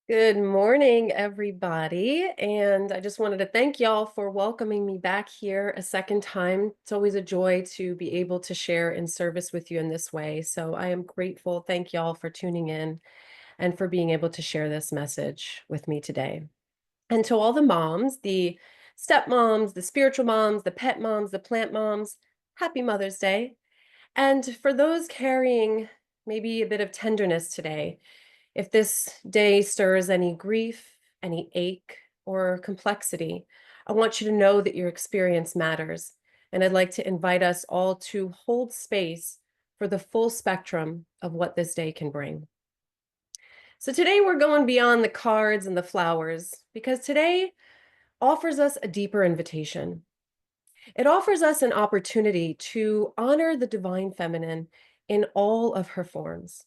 Good morning, everybody. And I just wanted to thank y'all for welcoming me back here a second time. It's always a joy to be able to share in service with you in this way. So I am grateful. Thank y'all for tuning in and for being able to share this message with me today. And to all the moms, the stepmoms, the spiritual moms, the pet moms, the plant moms, happy Mother's Day. And for those carrying maybe a bit of tenderness today, if this day stirs any grief, any ache, or complexity, I want you to know that your experience matters. And I'd like to invite us all to hold space for the full spectrum of what this day can bring. So today we're going beyond the cards and the flowers because today offers us a deeper invitation. It offers us an opportunity to honor the divine feminine in all of her forms.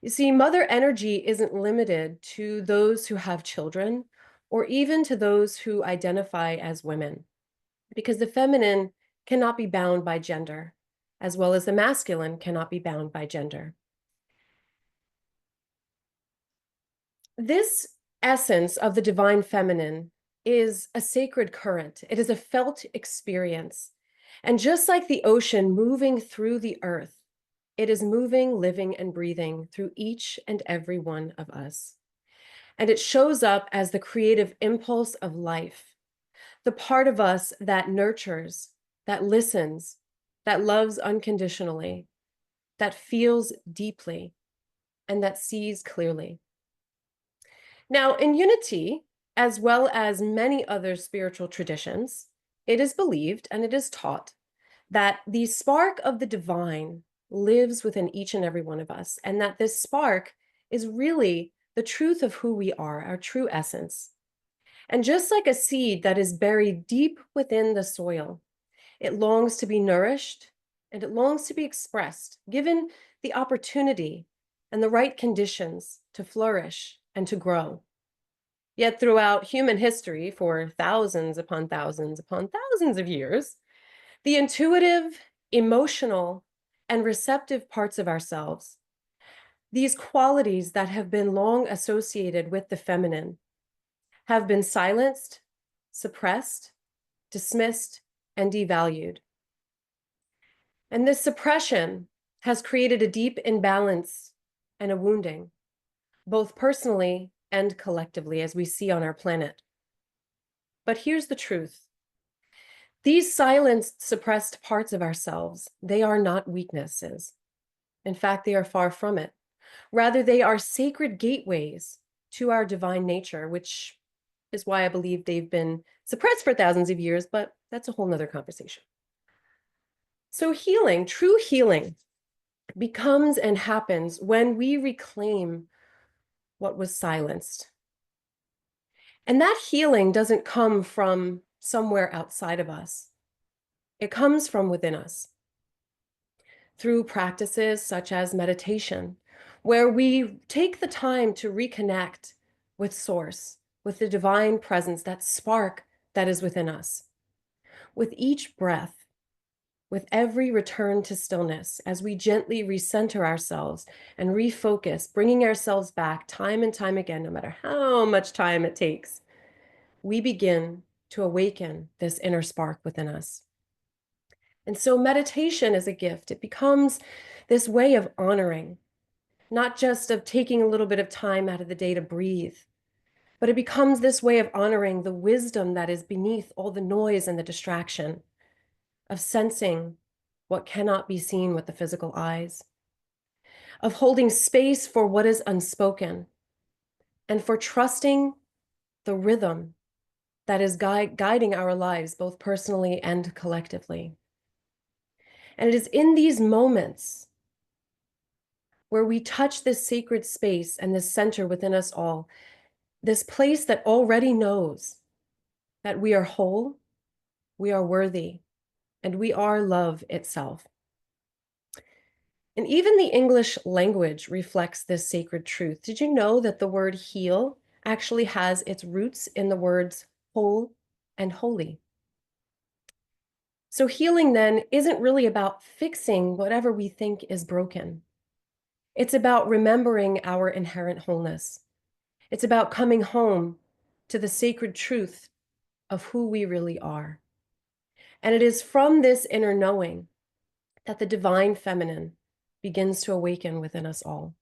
You see, mother energy isn't limited to those who have children or even to those who identify as women, because the feminine cannot be bound by gender, as well as the masculine cannot be bound by gender. This essence of the divine feminine is a sacred current. It is a felt experience. And just like the ocean moving through the earth, it is moving, living, and breathing through each and every one of us. And it shows up as the creative impulse of life, the part of us that nurtures, that listens, that loves unconditionally, that feels deeply, and that sees clearly. Now, in unity, as well as many other spiritual traditions, it is believed and it is taught that the spark of the divine lives within each and every one of us, and that this spark is really the truth of who we are, our true essence. And just like a seed that is buried deep within the soil, it longs to be nourished and it longs to be expressed, given the opportunity and the right conditions to flourish and to grow. Yet throughout human history, for thousands upon thousands upon thousands of years, the intuitive, emotional, and receptive parts of ourselves, these qualities that have been long associated with the feminine, have been silenced, suppressed, dismissed, and devalued. And this suppression has created a deep imbalance and a wounding, both personally and collectively, as we see on our planet. But here's the truth. These silenced, suppressed parts of ourselves, they are not weaknesses. In fact, they are far from it. Rather, they are sacred gateways to our divine nature, which is why I believe they've been suppressed for thousands of years, but that's a whole nother conversation. So healing, true healing, becomes and happens when we reclaim what was silenced. And that healing doesn't come from somewhere outside of us. It comes from within us through practices such as meditation, where we take the time to reconnect with Source, with the divine presence, that spark that is within us. With each breath, with every return to stillness, as we gently recenter ourselves and refocus, bringing ourselves back time and time again, no matter how much time it takes, we begin to awaken this inner spark within us. And so meditation is a gift. It becomes this way of honoring, not just of taking a little bit of time out of the day to breathe, but it becomes this way of honoring the wisdom that is beneath all the noise and the distraction, of sensing what cannot be seen with the physical eyes, of holding space for what is unspoken, and for trusting the rhythm that is guiding our lives, both personally and collectively. And it is in these moments where we touch this sacred space and this center within us all, this place that already knows that we are whole, we are worthy, and we are love itself. And even the English language reflects this sacred truth. Did you know that the word heal actually has its roots in the words whole and holy? So healing then isn't really about fixing whatever we think is broken. It's about remembering our inherent wholeness. It's about coming home to the sacred truth of who we really are. And it is from this inner knowing that the divine feminine begins to awaken within us all.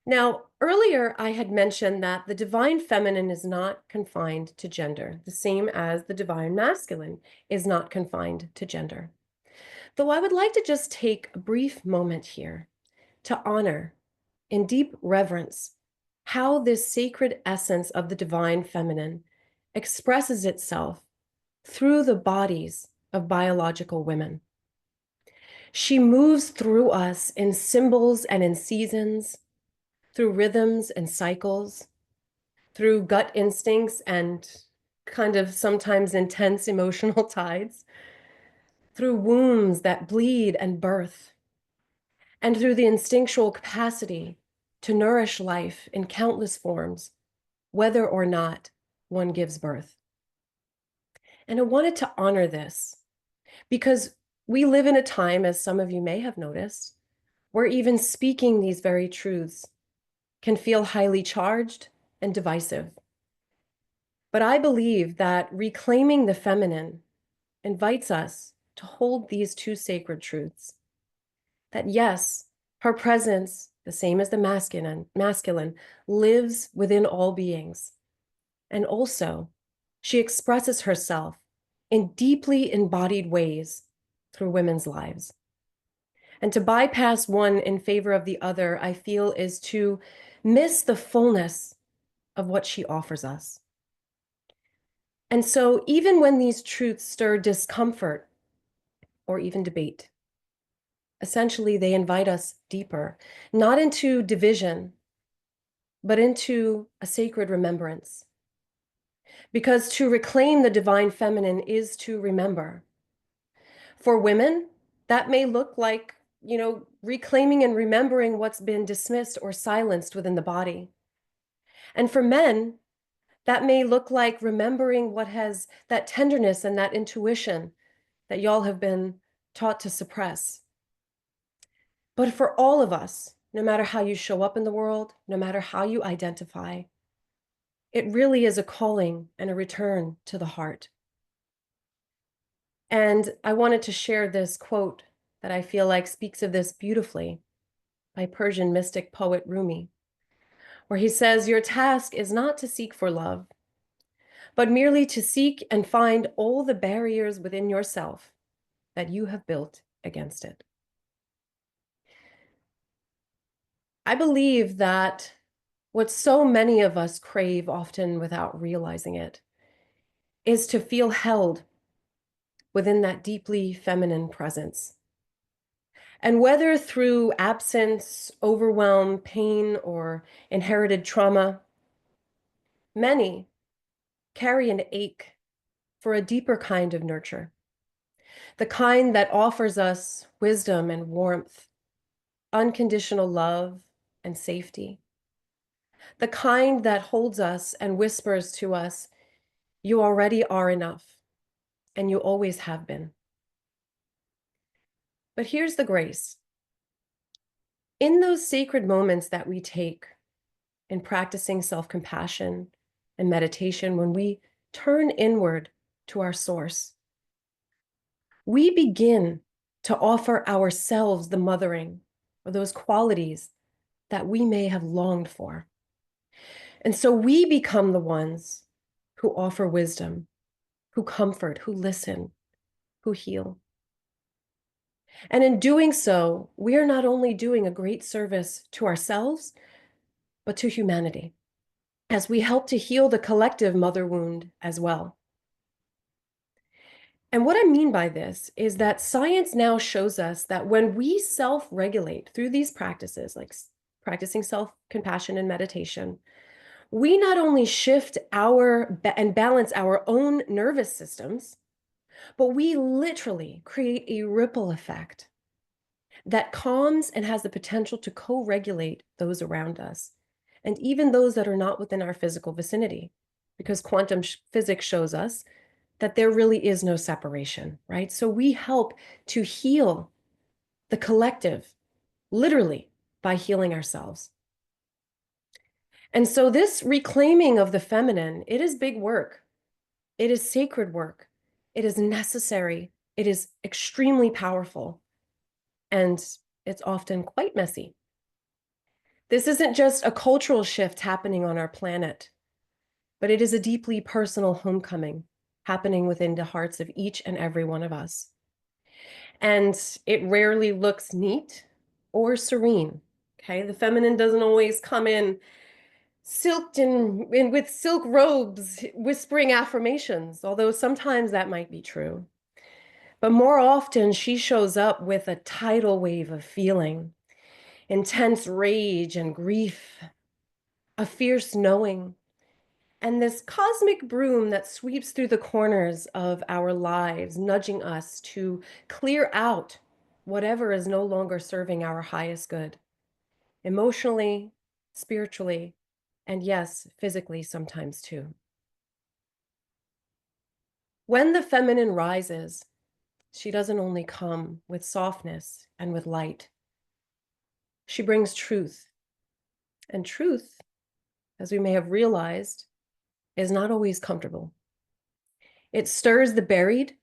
Now, earlier I had mentioned that the divine feminine is not confined to gender, the same as the divine masculine is not confined to gender. Though I would like to just take a brief moment here to honor, in deep reverence, how this sacred essence of the divine feminine expresses itself through the bodies of biological women. She moves through us in symbols and in seasons, through rhythms and cycles, through gut instincts and kind of sometimes intense emotional tides, through wombs that bleed and birth, and through the instinctual capacity to nourish life in countless forms, whether or not one gives birth. And I wanted to honor this because we live in a time, as some of you may have noticed, where even speaking these very truths can feel highly charged and divisive. But I believe that reclaiming the feminine invites us to hold these two sacred truths. That yes, her presence, the same as the masculine, lives within all beings. And also, she expresses herself in deeply embodied ways through women's lives. And to bypass one in favor of the other, I feel, is to miss the fullness of what she offers us. And so, even when these truths stir discomfort or even debate, essentially they invite us deeper, not into division, but into a sacred remembrance. Because to reclaim the divine feminine is to remember. For women, that may look like, reclaiming and remembering what's been dismissed or silenced within the body. And for men, that may look like remembering what has that tenderness and that intuition that y'all have been taught to suppress. But for all of us, no matter how you show up in the world, no matter how you identify, it really is a calling and a return to the heart. And I wanted to share this quote that I feel like speaks of this beautifully by Persian mystic poet Rumi, where he says, "Your task is not to seek for love, but merely to seek and find all the barriers within yourself that you have built against it." I believe that what so many of us crave, often without realizing it, is to feel held within that deeply feminine presence. And whether through absence, overwhelm, pain, or inherited trauma, many carry an ache for a deeper kind of nurture, the kind that offers us wisdom and warmth, unconditional love and safety, the kind that holds us and whispers to us, "You already are enough, and you always have been." But here's the grace. In those sacred moments that we take in practicing self-compassion and meditation, when we turn inward to our source, we begin to offer ourselves the mothering or those qualities that we may have longed for. And so we become the ones who offer wisdom, who comfort, who listen, who heal. And in doing so, we are not only doing a great service to ourselves, but to humanity, as we help to heal the collective mother wound as well. And what I mean by this is that science now shows us that when we self-regulate through these practices, like practicing self-compassion and meditation, we not only shift and balance our own nervous systems, but we literally create a ripple effect that calms and has the potential to co-regulate those around us, and even those that are not within our physical vicinity, because quantum physics shows us that there really is no separation, right? So we help to heal the collective, literally, by healing ourselves. And so this reclaiming of the feminine, it is big work. It is sacred work. It is necessary. It is extremely powerful. And it's often quite messy. This isn't just a cultural shift happening on our planet, but it is a deeply personal homecoming happening within the hearts of each and every one of us. And it rarely looks neat or serene. Okay, the feminine doesn't always come in silked in with silk robes, whispering affirmations, although sometimes that might be true. But more often, she shows up with a tidal wave of feeling, intense rage and grief, a fierce knowing, and this cosmic broom that sweeps through the corners of our lives, nudging us to clear out whatever is no longer serving our highest good, emotionally, spiritually, and yes, physically sometimes too. When the feminine rises, she doesn't only come with softness and with light. She brings truth. And truth, as we may have realized, is not always comfortable. It stirs the buried,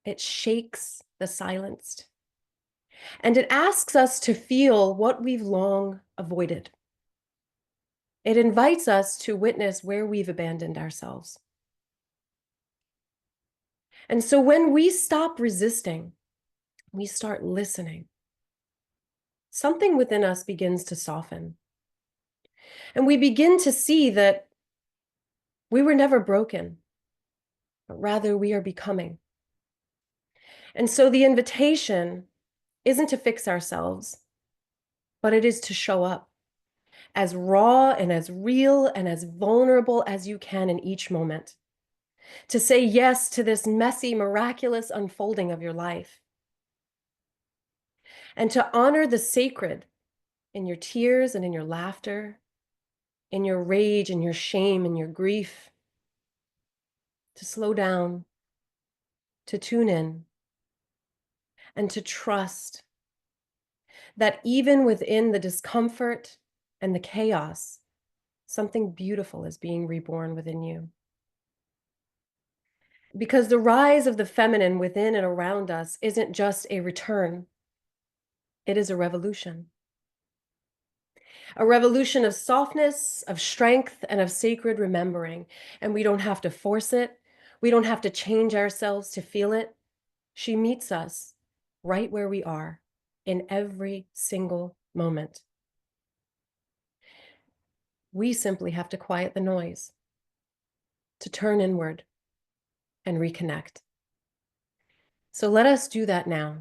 it shakes the silenced, and it asks us to feel what we've long avoided. It invites us to witness where we've abandoned ourselves. And so when we stop resisting, we start listening. Something within us begins to soften. And we begin to see that we were never broken, but rather we are becoming. And so the invitation isn't to fix ourselves, but it is to show up as raw and as real and as vulnerable as you can in each moment. To say yes to this messy, miraculous unfolding of your life. And to honor the sacred in your tears and in your laughter, in your rage and your shame and your grief. To slow down, to tune in, and to trust that even within the discomfort and the chaos, something beautiful is being reborn within you. Because the rise of the feminine within and around us isn't just a return, it is a revolution. A revolution of softness, of strength, and of sacred remembering. And we don't have to force it. We don't have to change ourselves to feel it. She meets us right where we are in every single moment. We simply have to quiet the noise, to turn inward and reconnect. So let us do that now.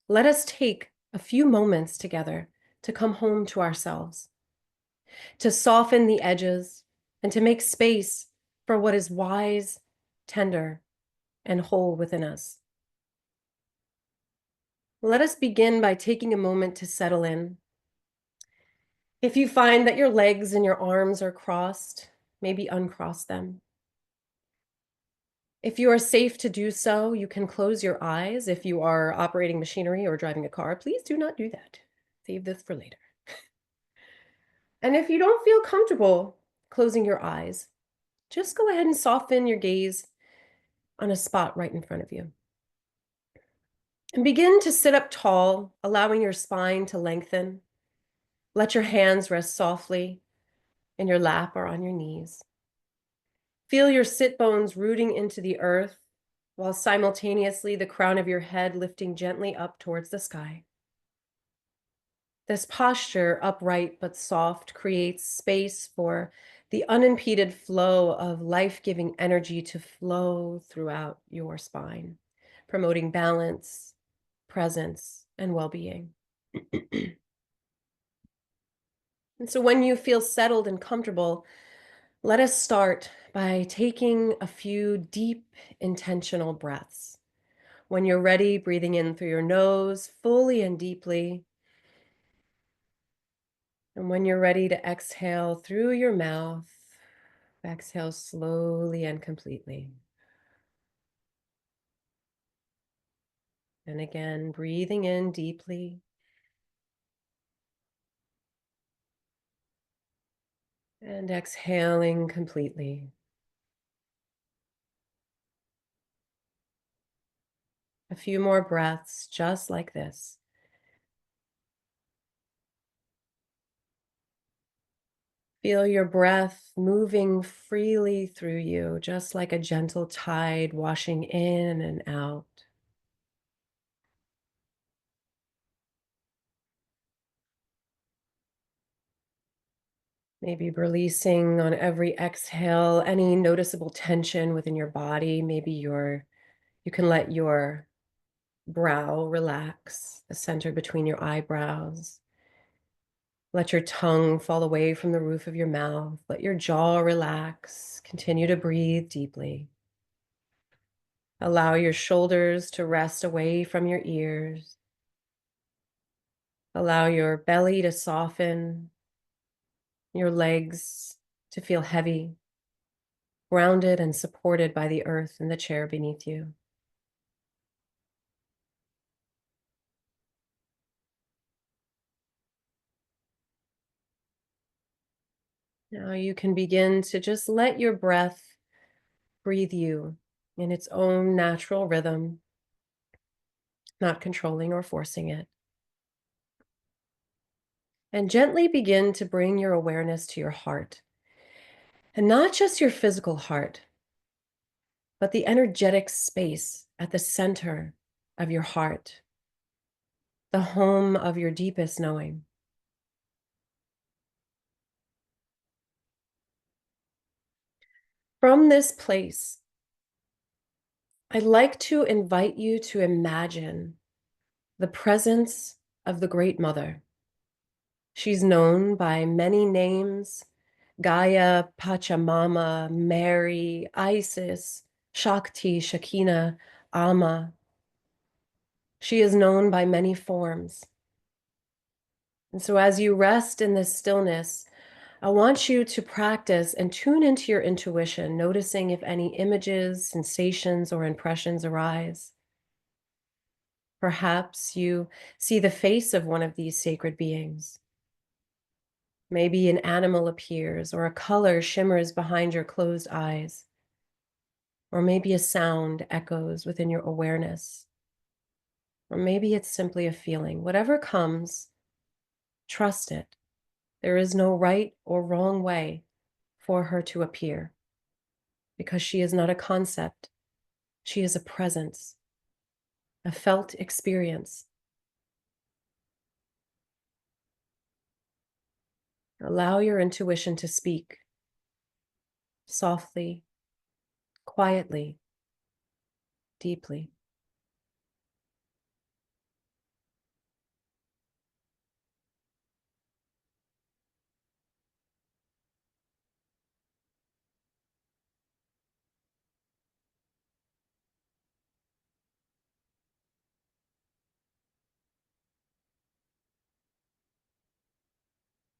Let us take a few moments together to come home to ourselves, to soften the edges, and to make space for what is wise, tender, and whole within us. Let us begin by taking a moment to settle in. If you find that your legs and your arms are crossed, maybe uncross them. If you are safe to do so, you can close your eyes. If you are operating machinery or driving a car, please do not do that. Save this for later. And if you don't feel comfortable closing your eyes, just go ahead and soften your gaze on a spot right in front of you. And begin to sit up tall, allowing your spine to lengthen. Let your hands rest softly in your lap or on your knees. Feel your sit bones rooting into the earth, while simultaneously the crown of your head lifting gently up towards the sky. This posture, upright but soft, creates space for the unimpeded flow of life-giving energy to flow throughout your spine, promoting balance, presence, and well-being. And so when you feel settled and comfortable, let us start by taking a few deep, intentional breaths. When you're ready, breathing in through your nose, fully and deeply. And when you're ready to exhale through your mouth, exhale slowly and completely. And again, breathing in deeply. And exhaling completely. A few more breaths just like this. Feel your breath moving freely through you, just like a gentle tide washing in and out. Maybe releasing on every exhale any noticeable tension within your body. Maybe you can let your brow relax, the center between your eyebrows. Let your tongue fall away from the roof of your mouth. Let your jaw relax. Continue to breathe deeply. Allow your shoulders to rest away from your ears. Allow your belly to soften, your legs to feel heavy, grounded and supported by the earth and the chair beneath you. Now you can begin to just let your breath breathe you in its own natural rhythm, not controlling or forcing it. And gently begin to bring your awareness to your heart. And not just your physical heart, but the energetic space at the center of your heart, the home of your deepest knowing. From this place, I'd like to invite you to imagine the presence of the Great Mother. She's known by many names: Gaia, Pachamama, Mary, Isis, Shakti, Shakina, Amma. She is known by many forms. And so as you rest in this stillness, I want you to practice and tune into your intuition, noticing if any images, sensations, or impressions arise. Perhaps you see the face of one of these sacred beings. Maybe an animal appears, or a color shimmers behind your closed eyes, or maybe a sound echoes within your awareness, or maybe it's simply a feeling. Whatever comes, trust it. There is no right or wrong way for her to appear, because she is not a concept. She is a presence, a felt experience. Allow your intuition to speak softly, quietly, deeply.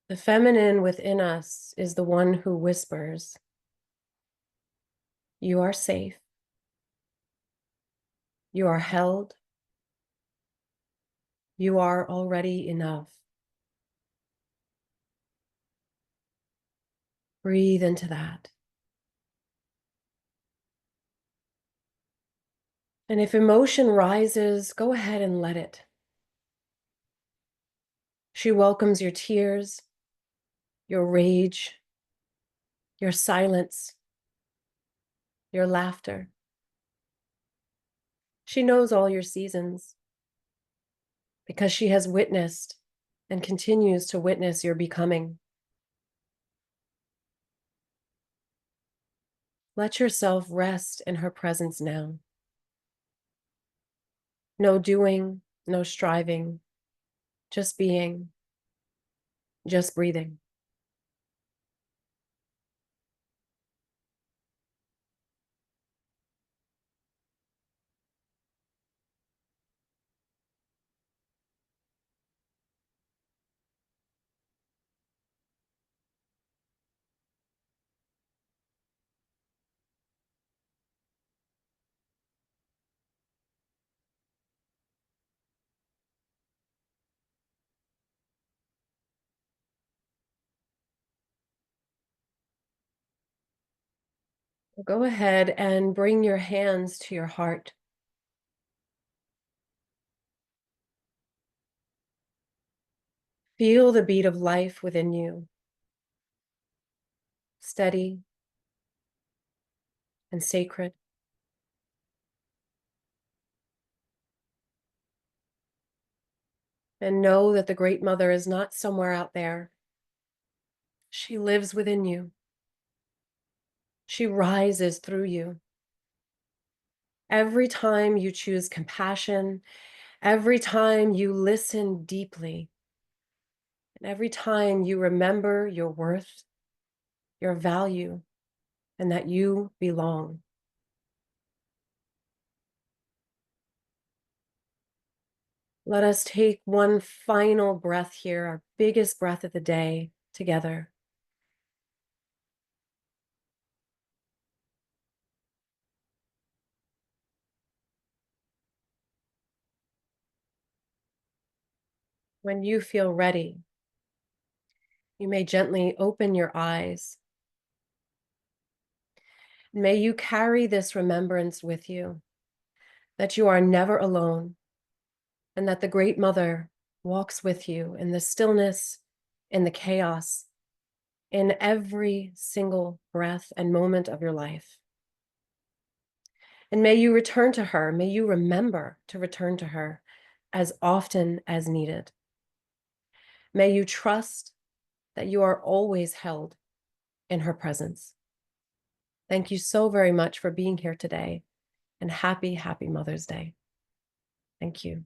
The feminine within us is the one who whispers, "You are safe. You are held. You are already enough." Breathe into that. And if emotion rises, go ahead and let it. She welcomes your tears, your rage, your silence, your laughter. She knows all your seasons because she has witnessed and continues to witness your becoming. Let yourself rest in her presence now. No doing, no striving, just being, just breathing. Go ahead and bring your hands to your heart. Feel the beat of life within you, steady and sacred. And know that the Great Mother is not somewhere out there. She lives within you. She rises through you. Every time you choose compassion, every time you listen deeply, and every time you remember your worth, your value, and that you belong. Let us take one final breath here, our biggest breath of the day together. When you feel ready, you may gently open your eyes. May you carry this remembrance with you, that you are never alone, and that the Great Mother walks with you in the stillness, in the chaos, in every single breath and moment of your life. And may you return to her, may you remember to return to her as often as needed. May you trust that you are always held in her presence. Thank you so very much for being here today, and happy, happy Mother's Day. Thank you.